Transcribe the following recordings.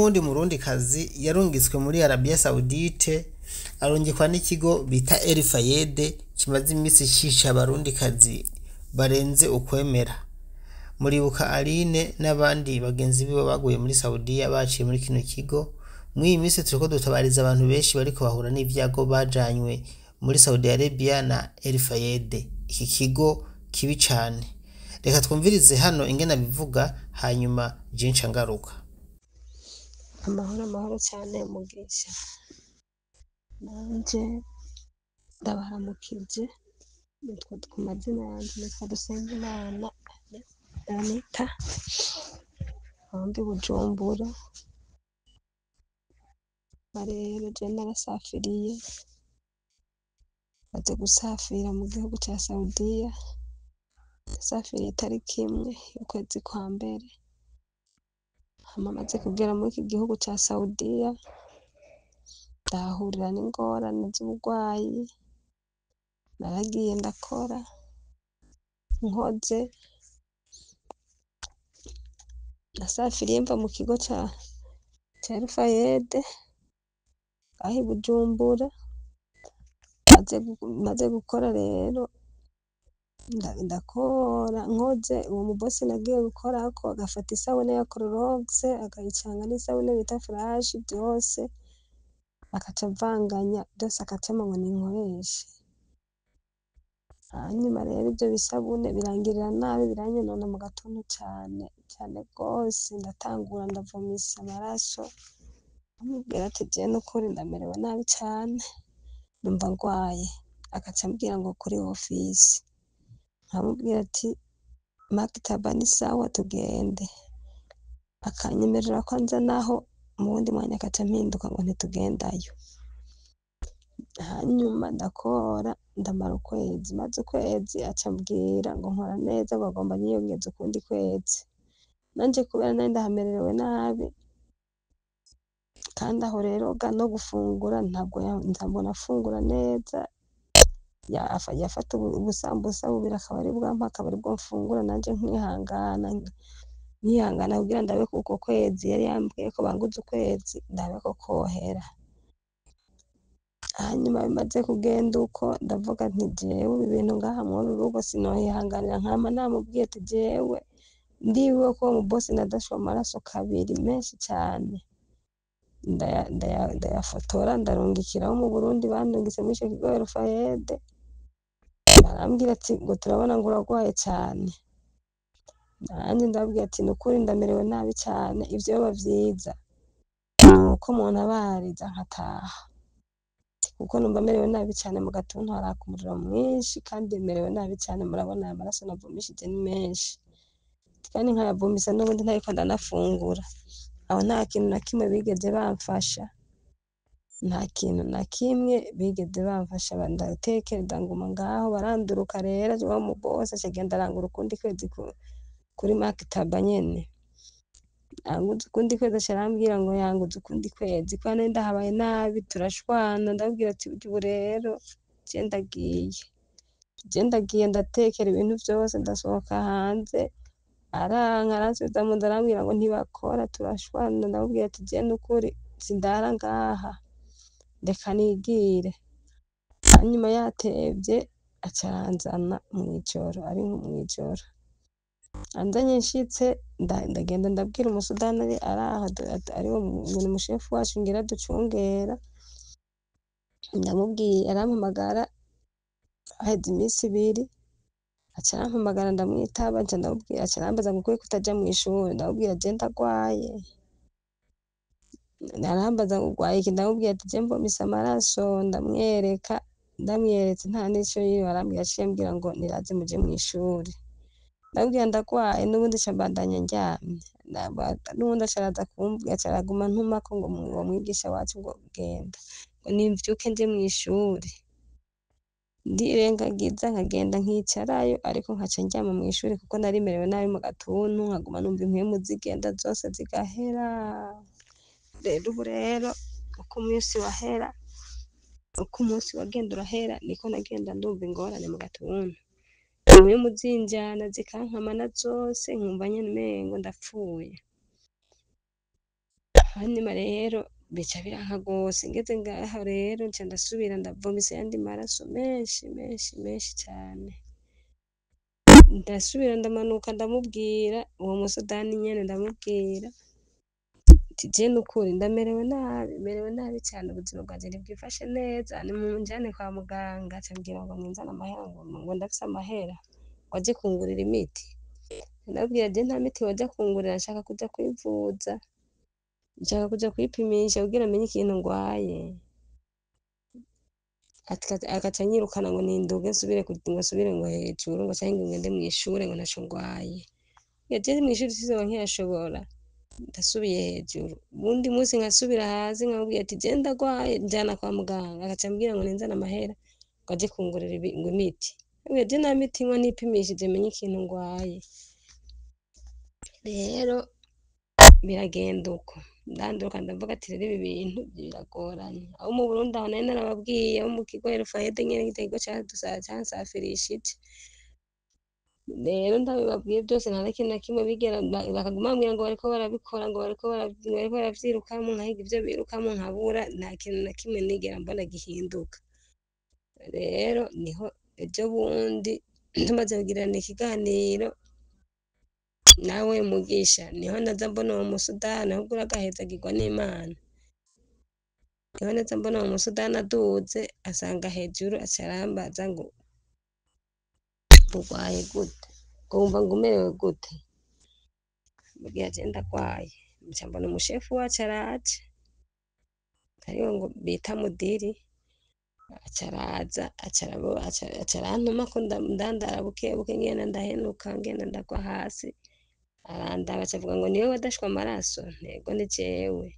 Uwundi murundikazi yarungitswe muri Arabia Saudite arungikwa n'ikigo bita El Fayed kimaze imisi cisha abarundikazi barenze ukwemera. Muribuka Aline n'abandi bagenzi biwe baguye muri Saudiya baciye muri kino kigo. Mw'iyi misi turiko dutabariza abantu benshi bariko bahura n'ivyago bajanywe muri Saudi Arabia na El Fayed, iki kigo kibi cane. Reka twumvirize hano ingene bivuga hanyuma je nca ngaruka. Amahoro cyane mugisha, nanje ndabaramukije. Nitwa ku mazina yanje nitwa Dusengimana Anita, ndi Bujumbura. Rero je narasafiriye, maze gusafira mu gihugu ca Saudiya. Nasafiriye itariki 1 y'ukwezi kwa mbere. Hama maze kugera muri iki gihugu ca Saudiya, ndahahurira n'ingorane z'uburwayi. Naragiye ndakora, nkoze. Nasafiriye mva mu kigo ca El Fayed aho i Bujumbura. Maze gukora rero ndakora nkoze, uwo mubosi nagiye gukorako agafata isabune ya Clorox akayicanga n'isabune bita Flash, vyose akaca avanganya vyose akacampa ngo ninkoreshe. Hanyuma rero ivyo bisabune birangirira nabi, biranyonona mu gatuntu cane gose. Ndatangura ndavomisa amaraso, amubwira ati je n'ukuri ndamerewe nabi cane, numva ngwaye. Agaca ambwira ngo kuri ofisi, nkamubwira ati maktaba ni sawa tugende, akanyemerera ko nza, naho mu wundi mwanya agaca mpinduka ngo ntitugendayo. Hanyuma ndakora ndamara ukwezi, maze ukwezi aca ambwira ngo nkora neza, ngo agomba nyiyongeze ukundi kwezi. Nanje kubera nari ndahamererewe nabi, kandi aho rero no gufungura ntabwo nzambona afungura neza. Yafata ubusambusa bubiri akaba ari bwampa, akaba ari bwo mfungura, nanje nkihangana kugira ndabe ko uko kwezi yari yambwiye ko banguze ukwezi ndabe ko kohera. Hanyuma bimaze kugenda uko, ndavuga nti jewe ibi bintu ngaha muri uru rugo sinohihanganira. Nkama namubwiye ati jewe ndiwe ko uwo mubosi nadashe amaraso kabiri menshi cane. Ndayafotora ndarungikira abo mu Burundi bandungitse muri ico kigo El Fayed. Barambwira ati ngo turabona ngo uragwaye cane. Nanje ndababwira ati nukuri ndamerewe nabi cane, ivyoba vyiza nuko muntabariza nkataha, kuko numva merewe nabi cane. Mu gatuntu haraka umuriro mwinshi kandi merewe nabi cane. Murabona aya maraso navomishije ni menshi, kandi nkayavomisa n'ubundi ntariko ndanafungura. Aho nta kintu na kimwe bigeze bamfasha, nta kintu na kimwe bigeze bamfasha. Ndatekereza nguma ngaho. Baranduruka rero wa mubosi aca agenda arangura ukundi kwezi kuri maktaba nyene. Anguze ukundi kwezi aca arambwira ngo yanguze ukundi kwezi, kubera nari ndahabaye nabi. Turashwana, ndabwira ati ubu rero je ndagiye ndatekera ibintu vyose, ndasohoka hanze. Aranka aransubiza mu nzu arambwira ngo ntibakora. Turashwana, ndamubwira ati je n'ukuri sindara ngaha, reka nigire. Hanyuma yatevye aca aranzana mw'ijoro, ari nko mw'ijoro. Anzanye nshitse ndagenda ndabwira umusudani araho, ariwo mushefu wacu ngira ducungera. Ndamubwiye, arampamagara haheze imisi 2, aca arampamagara ndamwitaba. Nca ndamubwira, aca arambaza ngo kubera utaja mw'ishuri. Ndamubwira je ndagwaye. Arambaza ngo urwaye iki? Ndamubwira ati je mvomisa amaraso. Ndamweretse nta n'ico yiriwe arambwira. Aciye ambwira ngo niraze muje mw'ishuri. Ndamubwira ndagwaye, n'ubundi ca mbandanya ndyamye. N'ubundi aca araza kumbwira, aca araguma ntumako ngo uwo mwigisha wacu ngo genda, ngo nimvyuke nje mw'ishuri. Ndirengagiza nkagenda nkicarayo, ariko nkaca ndyama mw'ishuri kuko nari merewe nabi mu gatuntu. Nkaguma numva impwemu zigenda zose zigahera. Rero ubu rero uko umunsi wagenda urahera, niko nagenda ndumva ingorane mu gatuntu. Impwemu zinjana zikankamana zose, nkumva nyene umengo ndapfuye. hanyuma rero bica biranka gose, ngeze ngaho rero nca ndasubira ndavomisa ayandi maraso menshi cane, ndasubira ndamanuka ndamubwira uwo musudani nyene, ndamubwira nti je nukuri ndamerewe nabi cane, ubuzima bwanje ntibwifashe neza, nimunjane kwa muganga. Aca ambwira ngo ninzane amahera, ngo ndafise amahera ngo aje kungurira imiti, ndamubwira je nta miti woja kungurira, nshaka kuja kwivuza, nshaka kuja kwipimisha kugira menye ikintu ngwaye. Agaca anyirukana ngo ninduge nsubire ngo hejuru, ngo canke ngo ngende mw'ishure ngo ntaco ngwaye. Je mw'ishure sinzoba nkihashobora, ndasubiye hejuru, uwundi musi nkasubira hasi nkamubwira ati je ndagwaye njana kwa muganga, agaca ambwira ngo ninzane amahera ngo aje kungurira ngo imiti, ndamubwira je nta miti nywa nipimishije menye ikintu ngwaye. Rero biragenda uko, ndanduruka ndavuga ati rero ibi bintu biragoranye. Abo mu Burundi aho nari narababwiye, abo mu kigo Elfayede nyene kirya kigo cansafirishije, rero ndabibabwiye vyose nta na kimwe na kimwe bigera, bakaguma bambwira ngo bariko barabikora, ngo bariko baravyirukamwo, nkahiga ivyo birukamwo nkabura, nta kintu na kimwe nigera mbona gihinduka. Rero niho ejo bundi tumaze kugirana ikiganiro nawe Mugisha, niho naza mbona uwo musudani, ahubwo uragahezagirwa n'Imana, niho naza mbona uwo musudani aduze asanga hejuru, aca arambaza ngo urwaye gute, ngo wumva ngo umerewe gute, mubwira je ndagwaye, nca mbona umushefu wacu araje, ariwe ngo bita mudiri, aca araza aca arantumako ndandara bukebuke, ngenda ndahenuka, ngenda ndagwa hasi, arandaba aca avuga ngo niwe wadashwe amaraso, ntego ni jewe.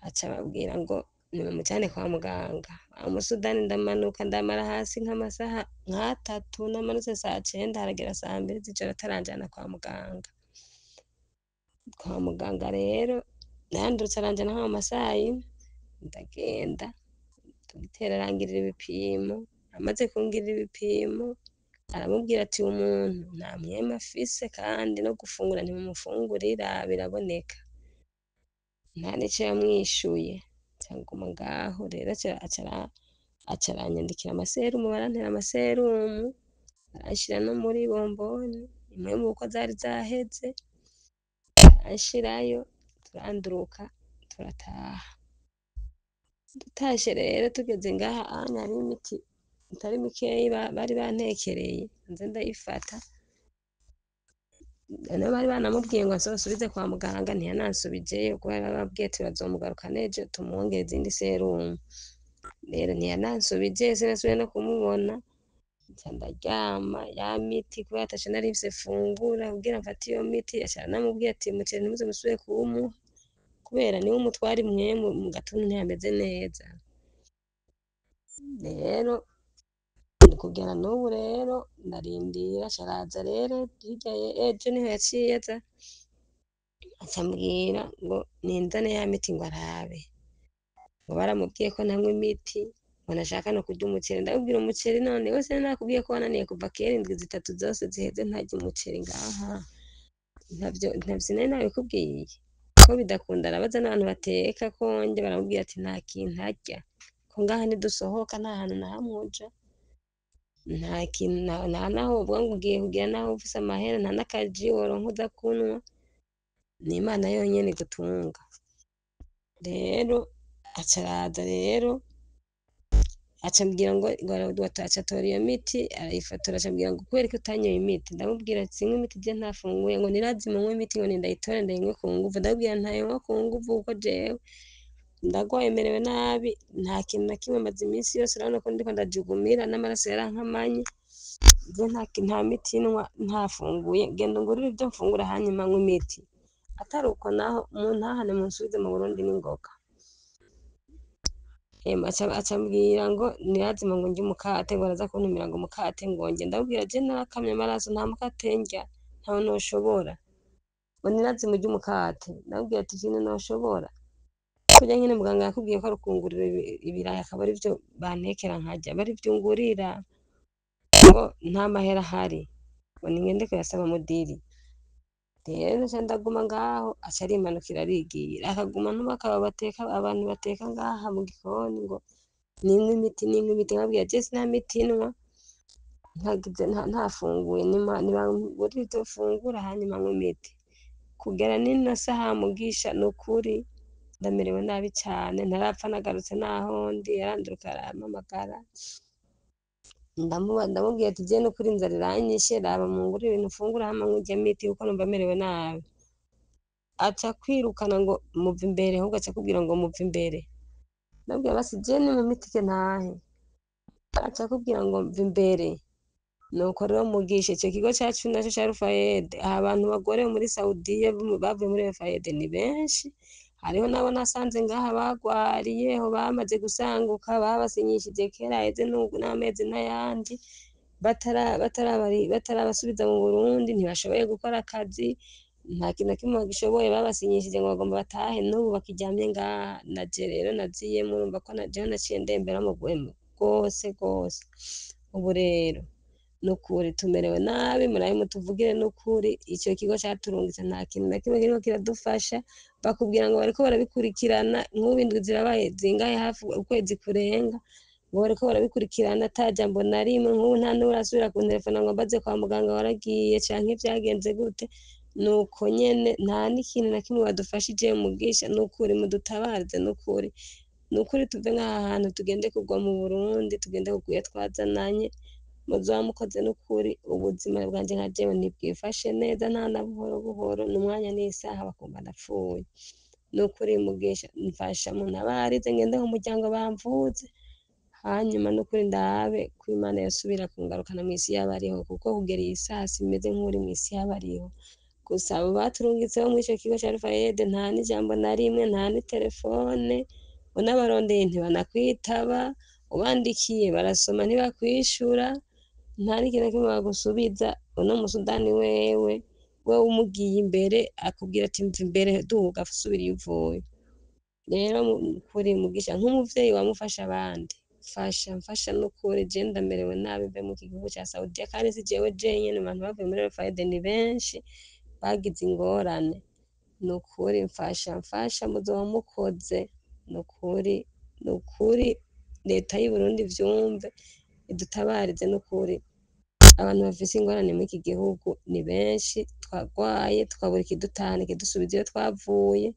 Aca ababwira ngo nimumujane kwa muganga. Umusudani ndamanuka ndamara hasi nk'amasaha nk'atatu, namanutse 9:00 haragera 2:00 z'ijoro ataranjana kwa muganga. Kwa muganga rero yandurutse aranjana nko mu masaha 4, ndagenda dogiteri arangirira ibipimo, amaze kungirira ibipimo aramubwira ati umuntu nta mwema afise kandi no gufungura ntimumufungurira biraboneka, nta nico yamwishuye, nca nguma ngaho. Rero aca aranyandikira amaserumu, barantera amaserumu, aranshira no muri bomboni, impwemu kuko zari zaheze, aranshirayo, turanduruka turataha. Dutashe rero tugeze ngaha hariho imiti itari mikeyi bari bantekereye, nze ndayifata, none bari banamubwiye ngo nzosubize kwa muganga, ntiyanansubijeyo kubera bari babwiye ati bazomugarukana ejo tumwongere izindi serumu. Rero ntiyanansubije, sinasubiye no kumubona, nca ndaryama, ya miti kubera ataco nari mfise mfungura kugira mfate iyo miti, aca aranamubwira ati umuceri ntimuze musubire kuwumuha kubera niwo umutwara impwemu, mu gatutu ntihameze neza. Rero kugera n'ubu rero ndarindira, aca araza rero hirya ejo niho yaciye aza, aca ambwira ngo ninzane ya miti ngo arabe, ngo baramubwiye ko ntanywa imiti, ngo ntashaka no kurya umuceri. Ndamubwira umuceri none we sinari nakubwiye ko wananiye kuva kera, indwi zitatu zose ziheze ntarya umuceri ngaha, ntavyo sinari nabikubwiye ko bidakunda. Arabaza n'abantu bateka konje, baramubwira ati nta kintu arya, ko ngaha nidusohoka nta hantu na hamwe uja, nta kintu, nta naho uvuga ngo ugiye kugira naho ufise amahera, nta n'akaji woronka uza kunwa, ni Imana yonyene igutunga. Rero aca araza rero aca ambwira ngo aca atora iyo miti arayifotora, aca ambwira ngo kubera iki utanyoye imiti, ndamubwira ati sinywa imiti je ntafunguye, ngo ni lazima unywe imiti, ngo nindayitore ndayinywe ku nguvu, ndamubwira ntayinywa ku nguvu kuko jewe ndagwaye merewe nabi, nta kintu na kimwe maze imisi yose urabona ko ndiko ndajugumira n'amaraso yarankamanye, je nta miti nywa ntafunguye, genda ungurire ivyo mfungura hanyuma nywe imiti, atari uko naho muntahane munsubize mu Burundi n'ingoga. Aca ambwira ngo ni lazima ngo ndye umukate, ngo araza kuntumira ngo umukate ngo ndye, ndamubwira je narakamye amaraso nta mukate ndya, ntawo noshobora, ngo ni lazima urye umukate, ndamubwira ati ikintu noshobora kurya nyene muganga yakubwiye ko ari ukungurira ibirayi akaba arivyo bantekera nkarya, aba arivyo ungurira, ngo nta mahera ahari, ngo ningende kuyasaba mudiri. rero nca ndaguma ngaho aca arimanukira arigira akaguma ntubakaba abantu bateka ngaha mu gikoni ngo ninywe imiti nkabwira je sina miti nywa ntafunguye nibangurire ivyo fungura hanyuma nywe imiti kugera nino saha Mugisha nukuri ndamerewe nabi cane ntarapfa nagarutse naho ndi yaranduruka arampamagara ndamubwiye ati je nukuri inzara iranyishe raba mungurire ibintu ufungura hama nk'urya miti kuko numva merewe nabi aca kwirukana ngo muva imbere ahubwo aca akubwira ngo muva imbere ndabwira basi je ni mu mitike ntahe aca akubwira ngo mva imbere nuko rero Mugisha ico kigo cacu naco ca Rufayede abantu bagore muri Saudiya bavuye muri Rufayede ni benshi hariho nabo nasanze ngaha bagwariyeho bamaze gusanguka babasinyishije kera heze n'amezi n'ayandi batarabasubiza mu Burundi ntibashoboye gukora akazi nta kintu na kimwe bagishoboye babasinyishije ngo bagomba batahe n'ubu bakiryamye ngaha naje rero naziyemwo urumva ko najeho naciye ndembera mu bwemu rwose ubu rero nukuri tumerewe nabi murabe mutuvugire nukuri ico kigo caturungitse nta kintu na kimwe kiriko kiradufasha bakubwira ngo bariko barabikurikirana nk'ubu indwi zirabaye zingahe hafi ukwezi kurenga ngo bariko barabikurikirana ata jambo na rimwe nk'ubu nta n'urasubira kunterefona ngo mbaze kwa muganga waragiye canke vyagenze gute nuko nyene nta n'ikintu na kimwe badufashije Mugisha nukuri mudutabarize nukuri tuve nk'aha hantu tugende kugwa mu Burundi tugende kuguye twazananye muzoba mukoze nukuri ubuzima bwanje nka jewe ntibwifashe neza nta na buhoro n'umwanya n'isaha bakumva ndapfuye nukuri Mugisha mfasha muntabarize ngende ku muryango bamvuze hanyuma nukuri ndabe ko Imana yosubira kungarukana mw'isi y'abariho kuko kugera iyi saha simeze nk'uri mw'isi y'abariho gusa abo baturungitseho mw'ico kigo ca Rufayede nta n'ijambo na rimwe nta n'iterefone unabarondeye ntibanakwitaba ubandikiye barasoma ntibakwishura nta n'ikintu na kimwe bagusubiza uno musudani wewe umugiye imbere akubwira ati mva imbere duga subira iyo uvuye rero kuri Mugisha nk'umuvyeyi wamufasha abandi mfasha nukuri je ndamerewe nabi mbe mu gihugu ca Saudiya kandi si jewe jenyene abantu bavuye muri Rufayede ni benshi bagize ingorane nukuri mfasha muzoba mukoze nukuri leta y'u Burundi vyumve idutabarize nukuri abantu bafise ingorane muri iki gihugu ni benshi twagwaye twabura ikidutahana ikidusubiza iyo twavuye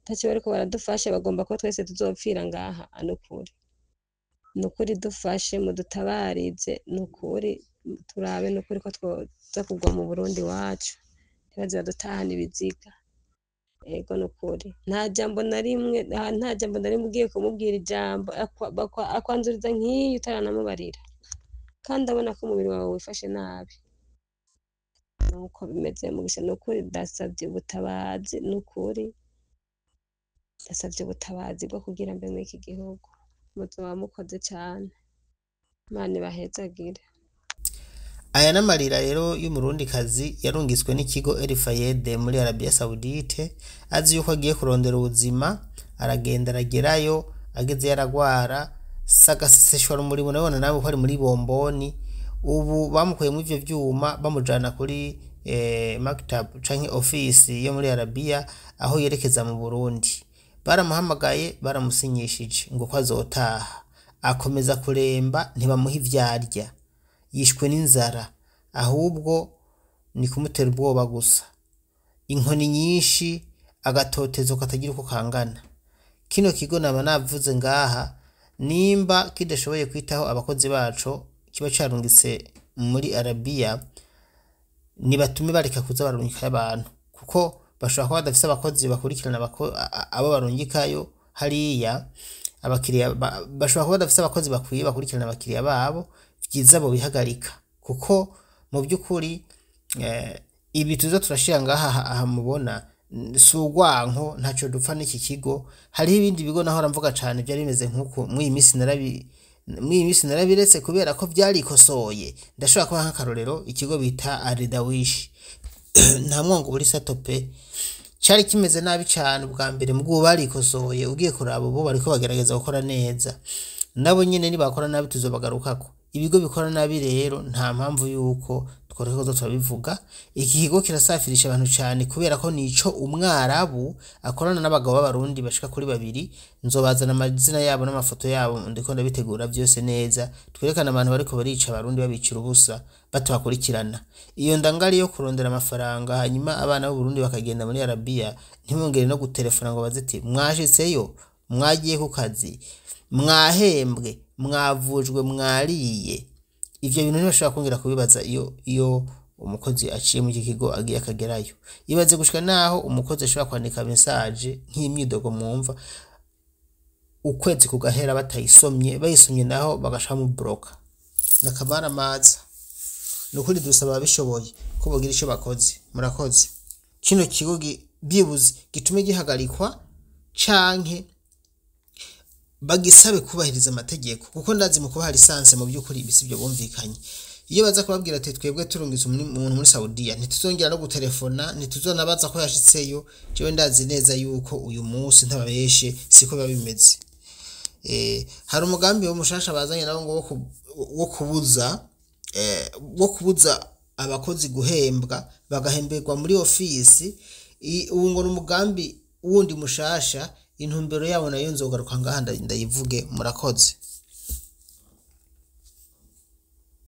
taco bariko baradufasha bagomba ko twese tuzopfira ngaha nukuri dufashe mudutabarize nukuri turabe nukuri ko twoza kugwa mu Burundi wacu ntibaze badutahana ibiziga ego nukuri nta jambo na rimwe ugiye kumubwira ijambo akwanzuriza nk'iyi utaranamubarira kandi abona ko umubiri wawe wifashe nabi nuko bimeze Mugisha nukuri ndasavye ubutabazi bwo kugira mbe muri iki gihugu muzoba mukoze cane Imana ibahezagire. Aya n'amarira rero y'umurundikazi yarungitswe n'ikigo Rufayede muri Arabia Saudite azi yuko agiye kurondera ubuzima aragenda aragerayo ageze yaragwara sagaseseshwa umurimo nabona nawe ko ari muri bomboni ubu bamukuye mu ivyo vyuma bamujana kuri maktab canke office yo muri Arabia aho yerekeza mu Burundi baramuhamagaye baramusinyishije ngo ko azotaha akomeza kuremba ntibamuha ivyarya yishwe n'inzara ahubwo ni kumutera ubwoba gusa inkoni nyinshi agatotezo katagira uko kangana kino kigo naba navuze ngaha nimba kidashoboye kwitaho abakozi baco kiba carungitse muri Arabia nibatume bareka kuza barungika abantu kuko bashobora kuba badafise abakozi bakurikirana abo barungikayo hariya abakiriya bashobora kuba badafise abakozi bakwiye bakurikirana abakiriya babo vyiza bo bihagarika kuko mu by'ukuri ibi tuzo turashira ngaha mubona sugwanko ntaco dupfa n'iki kigo hari ibindi bigo naho ramvuga cyane byari bimeze nkuko mw'iyi minsi narabiretse kubera ko byari kosoye ndashobora kuba nk'akarorero ikigo bita Aridawish nta mwango buri satope cyari kimeze nabi cyane ubwa mbere mubwo bari kosoye ugiye kuraba bo bariko bagerageza gukora neza nabo nyene ni bakora nabi tuzobagarukako ibigo bikora nabi rero nta mpamvu yuko tworeko zo turabivuga. Iki kigo kirasafirisha abantu cyane kubera ko nico umwarabu akorana n'abagabo b'abarundi bashika kuri babiri. Nzobazana amazina yabo n'amafoto yabo ndiko ndabitegura byose neza, twerekana abantu bariko barica abarundi babicira ubusa batabakurikirana. Iyo ndangari yo kurondera amafaranga hanyuma abana b'u Burundi bakagenda muri Arabia, ntibongere no gutelefona ngo baziti mwashitseyo, mwagiye ku kazi, mwahembwe, mwavujwe, mwariye. Ivyo bintu ntibashobora kongera kubibaza iyo umukozi aciye mu kigo agiye akagerayo. Ibaze gushika naho umukozi ashobora kwandika message nk'imyidogo mwumva ukwezi kugahera batayisomye, bayisomye naho bagashaka mu bloka. Nakamara maza. Nukuri dusaba abishoboye ko bogira ico bakoze. Murakoze. Kino kigo byibuze gitume gihagarikwa canke bagisabe kubahiriza amategeko, kuko ndazi mu kuba lisanse mu byukuri bisibyo bumvikanye. Iyo baza kubabwira ati twebwe turungiza umuntu muri Saudiya ntituzongera no gutelefona, ntituzonabaza ko yashitseyo, jewe ndazi neza yuko uyu munsi ntababeshe siko biba bimeze. Hari umugambi wo mushasha bazanye nabo ngo wo kubuza abakozi guhembwa bagahemberwa muri ofisi. Ubu ngo n'umugambi wundi mushasha, intumbero yabo nayo nzogaruka ngaha ndayivuge. Murakoze.